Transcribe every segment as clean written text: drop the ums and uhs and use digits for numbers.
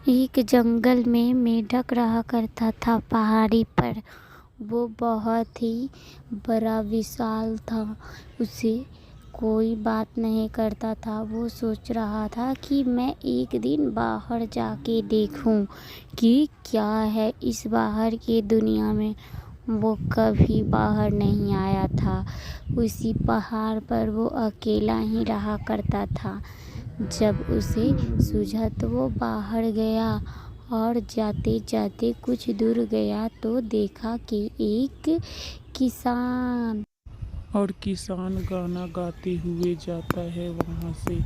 एक जंगल में मेंढक रहा करता था पहाड़ी पर। वो बहुत ही बड़ा विशाल था। उसे कोई बात नहीं करता था। वो सोच रहा था कि मैं एक दिन बाहर जाके देखूं कि क्या है इस बाहर की दुनिया में। वो कभी बाहर नहीं आया था। उसी पहाड़ पर वो अकेला ही रहा करता था। जब उसे सूझा तो वो बाहर गया और जाते जाते कुछ दूर गया तो देखा कि एक किसान और किसान गाना गाते हुए जाता है वहां से।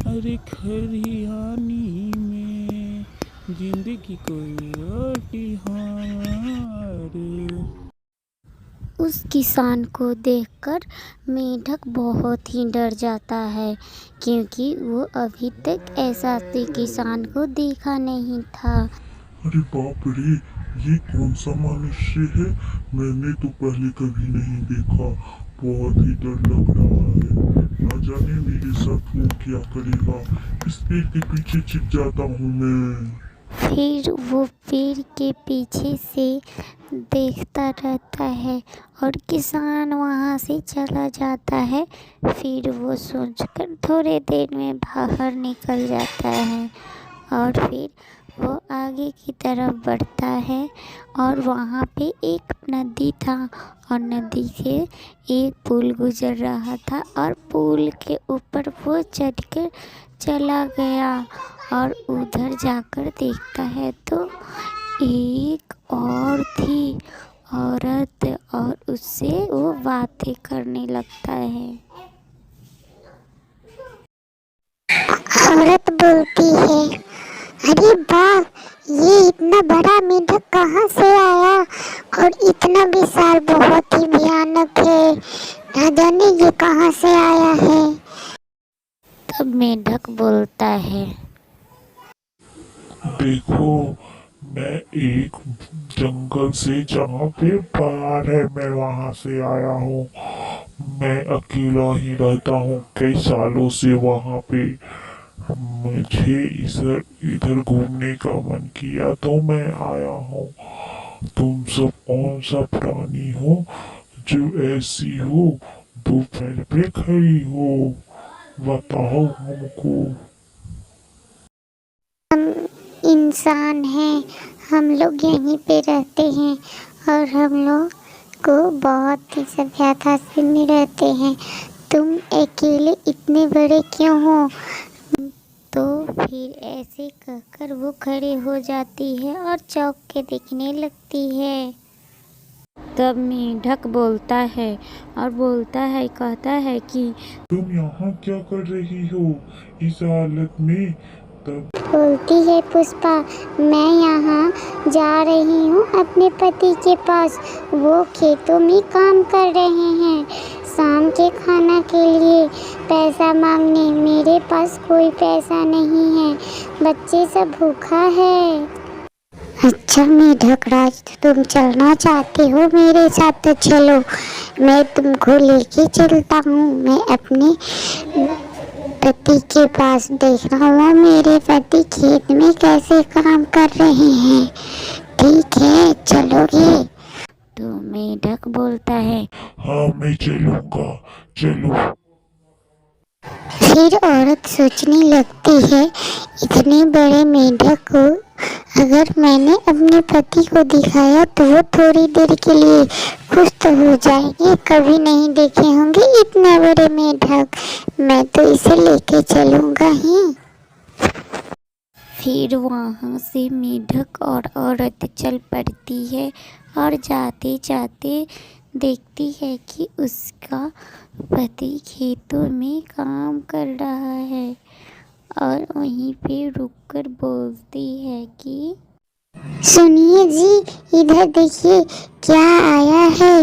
अरे खरिहानी में जिंदगी को और तिहार। उस किसान को देखकर मेंढक बहुत ही डर जाता है, क्योंकि वो अभी तक ऐसा किसान को देखा नहीं था। अरे बाप रे, ये कौन सा मनुष्य है? मैंने तो पहले कभी नहीं देखा। बहुत ही डर लग रहा है। ना जाने मेरे साथ वो क्या करेगा। इस पेड़ के पीछे छिप जाता हूँ मैं। फिर वो पेड़ के पीछे से देखता रहता है और किसान वहाँ से चला जाता है। फिर वो सोचकर थोड़े देर में बाहर निकल जाता है और फिर वो आगे की तरफ बढ़ता है। और वहाँ पे एक नदी था और नदी से एक पुल गुजर रहा था और पुल के ऊपर वो चढ़कर चला गया और उधर जाकर देखता है तो एक और थी औरत और उससे वो बातें करने लगता है। औरत बोलती है, अरे वाह, ये इतना बड़ा मेढक कहाँ से आया और इतना विशाल, बहुत ही भयानक है। ना जाने ये कहाँ से आया है। तब मेंढक बोलता है, देखो, मैं एक जंगल से जहाँ पे पहाड़ है, मैं वहाँ से आया हूँ। मैं अकेला ही रहता हूँ कई सालों से वहाँ पे। मुझे इधर इधर घूमने का मन किया तो मैं आया हूँ। तुम सब कौन सा प्राणी हो जो ऐसी हो, दो पैर पे खड़ी हो? बताओ हमको। हम इंसान हैं, हम लोग यहीं पे रहते हैं और हम लोग को बहुत ही सभ्यता से में रहते हैं। तुम अकेले इतने बड़े क्यों हो? तो फिर ऐसे कहकर वो खड़ी हो जाती है और चौंक के देखने लगती है। तब मेंढक बोलता है और कहता है कि तुम यहाँ क्या कर रही हो इस हालत में? तब बोलती है पुष्पा, मैं यहाँ जा रही हूँ अपने पति के पास। वो खेतों में काम कर रहे हैं शाम के खाना के लिए पैसा मांगने। मेरे पास कोई पैसा नहीं है, बच्चे सब भूखा है। अच्छा मेढक राज, तुम चलना चाहते हो मेरे साथ तो चलो, मैं तुमको लेके चलता हूँ। मैं अपने पति के पास देख रहा हूँ मेरे पति खेत में कैसे काम कर रहे हैं। ठीक है, चलोगे? तो मेंढक बोलता है, हाँ, मैं चलूँगा, चलो। फिर औरत सोचने लगती है, इतने बड़े मेढक को अगर मैंने अपने पति को दिखाया तो वो थोड़ी देर के लिए खुश तो हो जाएंगे। कभी नहीं देखे होंगे इतने बड़े मेढक। मैं तो इसे लेके चलूंगा ही। फिर वहाँ से मेंढक और औरत चल पड़ती है और जाते जाते देखती है कि उसका पति खेतों में काम कर रहा है और वहीं पे रुककर बोलती है कि सुनिए जी, इधर देखिए क्या आया है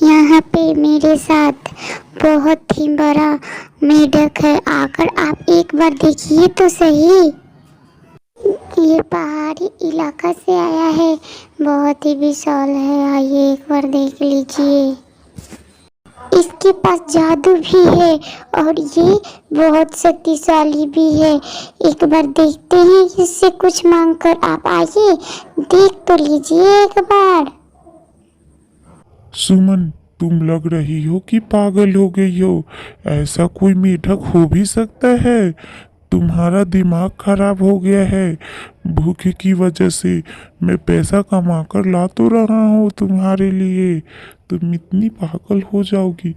यहाँ पे मेरे साथ। बहुत ही बड़ा मेढक है, आकर आप एक बार देखिए तो सही। ये पहाड़ी इलाका से आया है, बहुत ही विशाल है। आइए एक बार देख लीजिए। इसके पास जादू भी है और ये बहुत शक्तिशाली भी है। एक बार देखते हैं इससे कुछ मांग कर। आप आइए, देख तो लीजिए एक बार। सुमन, तुम लग रही हो कि पागल हो गई हो। ऐसा कोई मेढक हो भी सकता है? तुम्हारा दिमाग खराब हो गया है। भूखे की वजह से मैं पैसा कमा कर ला तो रहा हूँ तुम्हारे लिए, तुम इतनी पागल हो जाओगी?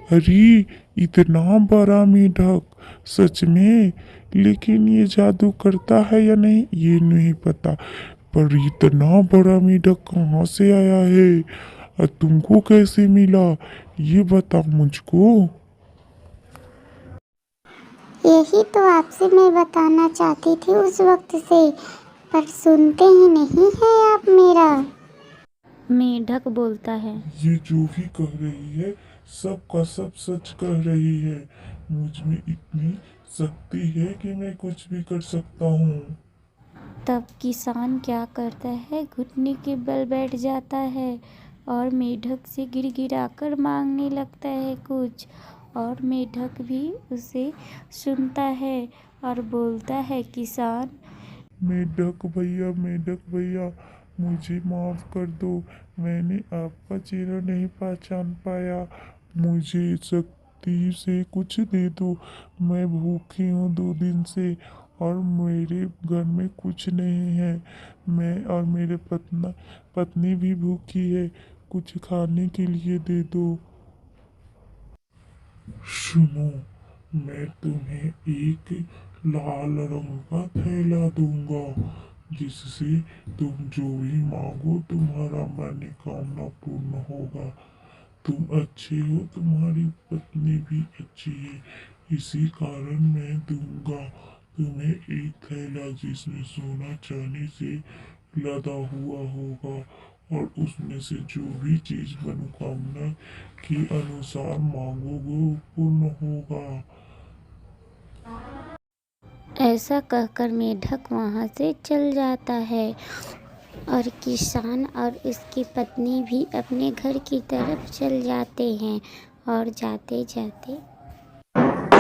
अरे, इतना बड़ा मेढक, सच में? लेकिन ये जादू करता है या नहीं ये नहीं पता, पर इतना बड़ा मेढक कहाँ से आया है और तुमको कैसे मिला, ये बताओ मुझको। यही तो आपसे मैं बताना चाहती थी उस वक्त से, पर सुनते ही नहीं है आप मेरा। मेढक बोलता है। ये जो भी कह रही है सब का सब सच कह रही है। मुझ में इतनी शक्ति है कि मैं कुछ भी कर सकता हूँ। तब किसान क्या करता है, घुटने के बल बैठ जाता है और मेढक से गिड़गिड़ाकर मांगने लगता है कुछ। और मेढक भी उसे सुनता है और बोलता है, किसान। मेढक भैया, मुझे माफ कर दो। मैंने आपका चेहरा नहीं पहचान पाया। मुझे शक्ति से कुछ दे दो। मैं भूखी हूँ 2 दिन से और मेरे घर में कुछ नहीं है। मैं और मेरे पत्नी भी भूखी है। कुछ खाने के लिए दे दो। सुनो, मैं तुम्हें एक लाल रंग का थैला दूंगा, जिससे तुम जो भी मांगो तुम्हारा मनोकामना पूर्ण होगा। तुम अच्छे हो, तुम्हारी पत्नी भी अच्छी है, इसी कारण मैं दूंगा तुम्हें एक थैला जिसमें सोना चांदी से लदा हुआ होगा और उसमें से जो भी चीज मनोकामना के अनुसार मांगोगे वो पूर्ण होगा। ऐसा कहकर मेढक वहाँ से चल जाता है और किसान और उसकी पत्नी भी अपने घर की तरफ चल जाते हैं। और जाते जाते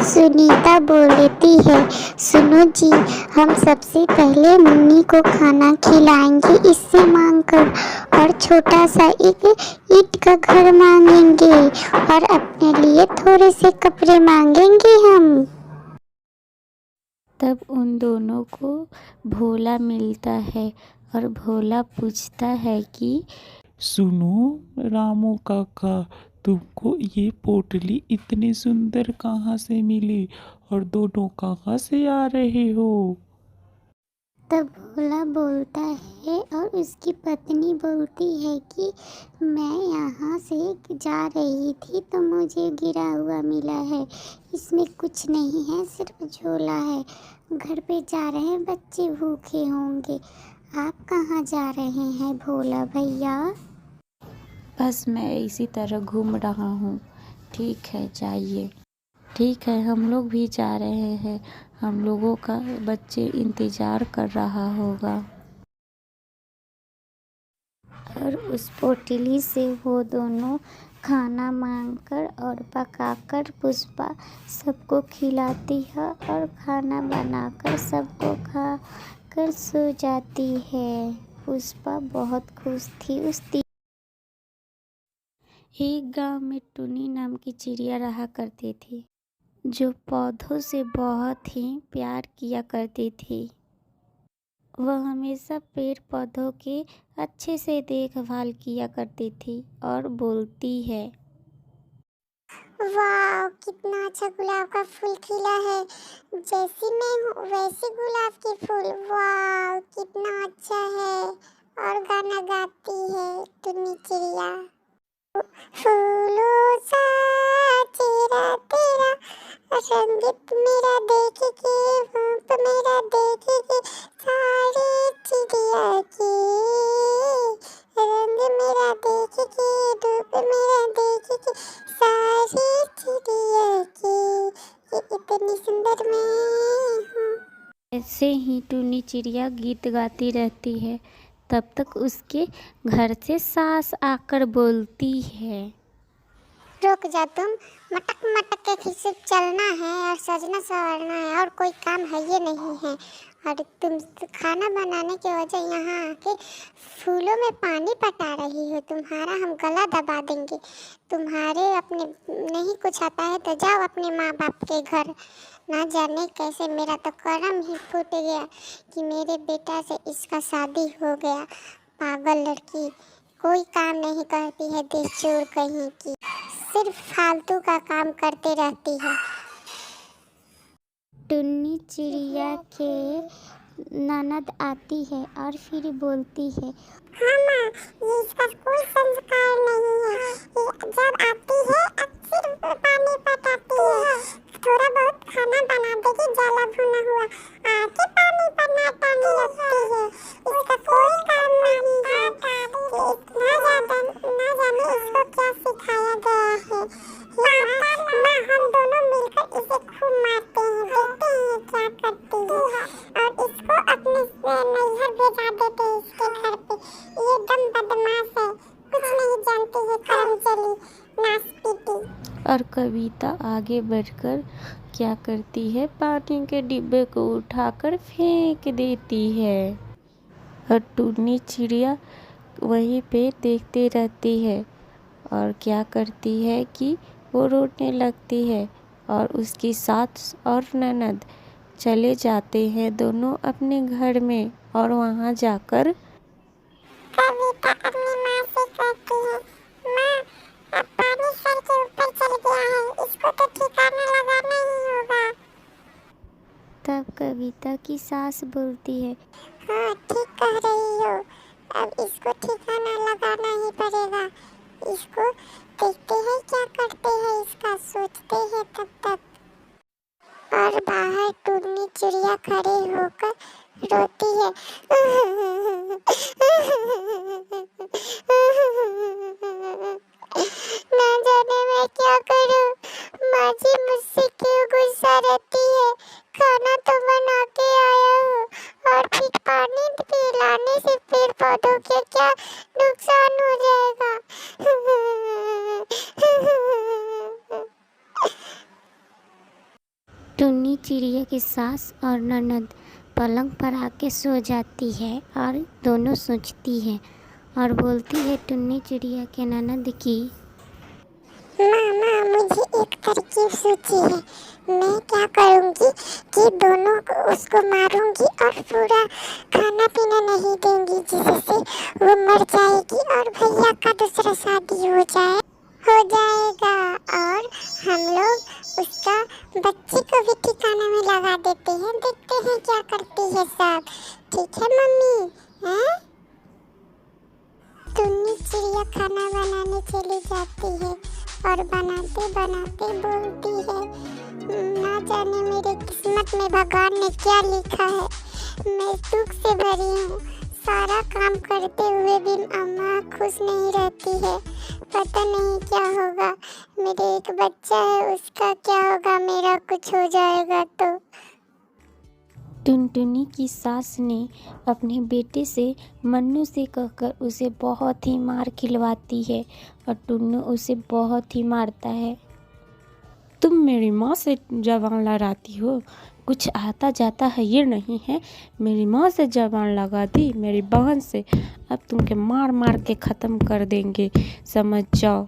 सुनीता बोलती है, सुनो जी, हम सबसे पहले मुन्नी को खाना खिलाएंगे इससे मांगकर, और छोटा सा एक ईंट का घर मांगेंगे और अपने लिए थोड़े से कपड़े मांगेंगे हम। तब उन दोनों को भोला मिलता है और भोला पूछता है कि सुनो रामू काका, तुमको ये पोटली इतनी सुंदर कहाँ से मिली और दोनों कहाँ से आ रहे हो? तब भोला बोलता है और उसकी पत्नी बोलती है कि मैं यहाँ से जा रही थी तो मुझे गिरा हुआ मिला है, इसमें कुछ नहीं है, सिर्फ झोला है। घर पे जा रहे हैं, बच्चे भूखे होंगे। आप कहाँ जा रहे हैं भोला भैया? बस मैं इसी तरह घूम रहा हूँ। ठीक है, जाइए। ठीक है, हम लोग भी जा रहे हैं, हम लोगों का बच्चे इंतज़ार कर रहा होगा। और उस पोटली से वो दोनों खाना मांगकर और पकाकर पुष्पा सबको खिलाती है और खाना बनाकर सबको खा कर सो जाती है। पुष्पा बहुत खुश थी उस दिन। एक गांव में टुनी नाम की चिड़िया रहा करती थी, जो पौधों से बहुत ही प्यार किया करती थी। वह हमेशा पेड़ पौधों के अच्छे से देखभाल किया करती थी और बोलती है, वाह, कितना अच्छा गुलाब का फूल खिला है। जैसी मैं हूँ वैसे गुलाब के फूल, वाह कितना अच्छा है। और गाना गाती है टुन्नी चिड़िया, फूलों सा चेहरा तेरा, रंग मेरा देख के, रूप मेरा देख के, सारी चिड़िया के, रंग मेरा देख के, रूप मेरा देख के, सारी चिड़िया के, ये इतनी सुंदर मैं हूँ। ऐसे ही टुनी चिड़िया गीत गाती रहती है। तब तक उसके घर से सास आकर बोलती है, रुक जा तुम, मटक मटक के खिसे चलना है और सजना संवरना है और कोई काम है ये नहीं है। और तुम खाना बनाने के वजह यहाँ आके फूलों में पानी पटा रही हो। तुम्हारा हम गला दबा देंगे। तुम्हारे अपने नहीं कुछ आता है तो जाओ अपने माँ बाप के घर। ना जाने कैसे मेरा तो करम ही फूट गया कि मेरे बेटा से इसका शादी हो गया। पागल लड़की, कोई काम नहीं करती है, देशचोर कहीं की, सिर्फ फालतू का काम करते रहती है। टुन्नी चिड़िया के ननद आती है और फिर बोलती है, हाँ माँ, ये इसका कोई संस्कार नहीं है। ये जब आती है सिर्फ पानी पटाती है, थोड़ा बहुत खाना बना देगी जला भुना हुआ, आके पानी पटाने लगती है। इसका कोई काम नहीं है। ना जाने इसको क्या सिखाया गया है। माँ हम दोनों मिलकर इसे खूब मारते हैं, देखते हैं क्या करती है और इसको अपने नैहर भेजा देते हैं इसके घर पे। ये दम बदमाश है, कुछ नहीं जानती है, काम चली नासपीटी। और कविता आगे बढ़कर क्या करती है, पानी के डिब्बे को उठाकर फेंक देती है और टुन्नी चिड़िया वहीं पे देखते रहती है और क्या करती है कि वो रोने लगती है और उसकी सास और ननद चले जाते हैं दोनों अपने घर में। और वहाँ जाकर कविता अपनी माँ से कहती है, माँ अब पानी सर के ऊपर चल गया है, इसको तो ठिकाना लगाना ही होगा। तब कविता की सास बोलती है, हाँ ठीक कह रही हो, अब इसको ठिकाना लगाना ही पड़ेगा। इसको देखते हैं क्या करते हैं, इसका सोचते हैं तब तक। और बाहर टुन्नी चिड़िया खड़े होकर रोती है। ना जाने मैं क्या करूं, माँ जी मुझसे क्यों गुस्सा रहती है। खाना तो बना के आया हूँ और फिर पानी पिलाने से पेड़ पौधों के क्या नुकसान हो जाएगा। टुन्नी चिड़िया की सास और ननद पलंग पर आके सो जाती है और दोनों सोचती है और बोलती है टुन्नी चिड़िया के ननद की, मामा मुझे एक तरकीब सूझी है। मैं क्या करूँगी कि दोनों को उसको मारूंगी और पूरा खाना पीना नहीं देंगी, जिससे वो मर जाएगी और भैया का दूसरा शादी हो जाएगा और हम लोग उसका बच्ची को भी ठिकाना में लगा देते हैं। देखते हैं क्या करती है सब। ठीक है मम्मी, हैं? टुन्नी चिड़िया खाना बनाने चली जाती है और बनाते बनाते बोलती है, ना जाने मेरे किस्मत में भगवान ने क्या लिखा है। मैं दुख से भरी हूँ, सारा काम करते हुए भी अम्मा खुश नहीं रहती है। पता नहीं क्या होगा, मेरे एक बच्चा है उसका क्या होगा, मेरा कुछ हो जाएगा तो। टुनटुनी की सास ने अपने बेटे से मन्नू से कहकर उसे बहुत ही मार खिलवाती है और टुन्नू उसे बहुत ही मारता है। तुम मेरी माँ से जबान लड़ाती हो, कुछ आता जाता है ये नहीं है। मेरी माँ से जबान लगा दी, मेरी बहन से, अब तुमके मार मार के ख़त्म कर देंगे, समझ जाओ।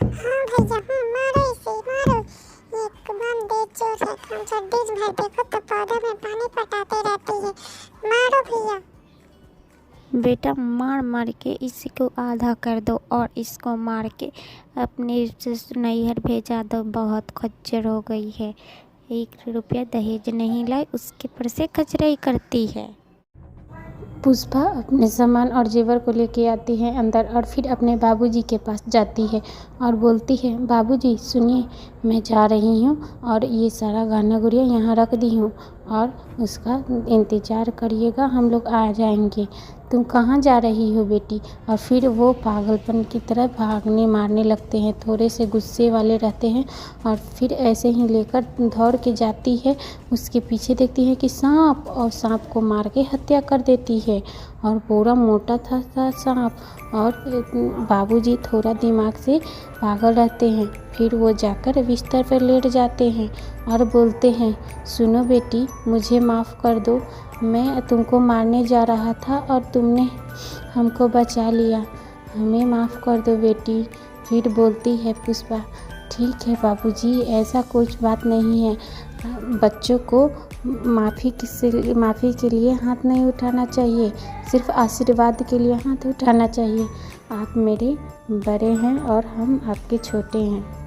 हाँ भैया, हाँ मारो इसे, मारो। ये एकदम बेचोर है, दिन भर देखो तो पौधे में पानी पटाते रहती है। मारो भैया। बेटा मार मार के इसको आधा कर दो और इसको मार के अपने नैहर भेजा दो, बहुत खच्चर हो गई है। 1 रुपया दहेज नहीं लाई, उसके पर से खचराई करती है। पुष्पा अपने सामान और जेवर को लेके आती है अंदर और फिर अपने बाबूजी के पास जाती है और बोलती है, बाबूजी सुनिए, मैं जा रही हूँ और ये सारा गहना गुड़िया यहाँ रख दी हूँ और उसका इंतज़ार करिएगा, हम लोग आ जाएंगे। तुम कहाँ जा रही हो बेटी? और फिर वो पागलपन की तरह भागने मारने लगते हैं, थोड़े से गुस्से वाले रहते हैं। और फिर ऐसे ही लेकर दौड़ के जाती है, उसके पीछे देखती है कि सांप, और सांप को मार के हत्या कर देती है। और पूरा मोटा था सांप। और बाबूजी थोड़ा दिमाग से पागल रहते हैं। फिर वो जाकर बिस्तर पर लेट जाते हैं और बोलते हैं, सुनो बेटी, मुझे माफ़ कर दो, मैं तुमको मारने जा रहा था और तुमने हमको बचा लिया, हमें माफ़ कर दो बेटी। फिर बोलती है पुष्पा, ठीक है बाबूजी, ऐसा कुछ बात नहीं है। बच्चों को माफ़ी के लिए हाथ नहीं उठाना चाहिए, सिर्फ आशीर्वाद के लिए हाथ उठाना चाहिए। आप मेरे बड़े हैं और हम आपके छोटे हैं।